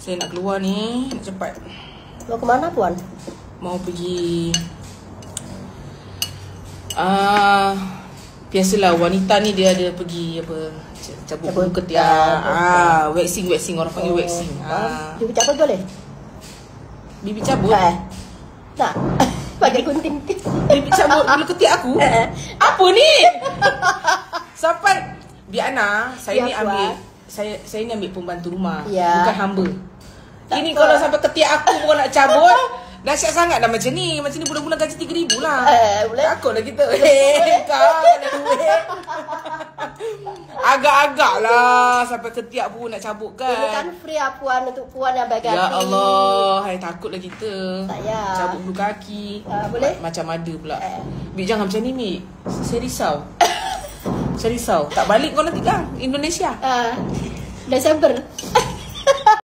Saya nak keluar ni, nak cepat. Mau ke mana, Puan? Mau pergi biasalah wanita ni dia ada pergi apa, cabut bulu ketiak. Waxing orang panggil waxing. Bibi cabut boleh? Bibi cabut? Tak. Pakai gunting. Bibi cabut bulu ketiak aku? Apa ni? Sampai biar Ana, saya ni ambil saya ni ambil pembantu rumah, bukan hamba. Ini kalau sampai ketiak aku pun nak cabut, dahsyat sangat dah macam ni. Macam ni bulan-bulan gaji 3,000 lah. Boleh? Takutlah kita. Kau ada duit. Agak-agak lah sampai ketiak pun nak cabut kan. Ini kan free Puan, untuk Puan yang bagai. Ya Allah, takutlah kita. Sayang. Cabut bulu kaki. Boleh? Macam ada pula. Bik jangan macam ni, Mik. Saya risau. Saya risau. Tak balik kau nanti kan Indonesia. Desember.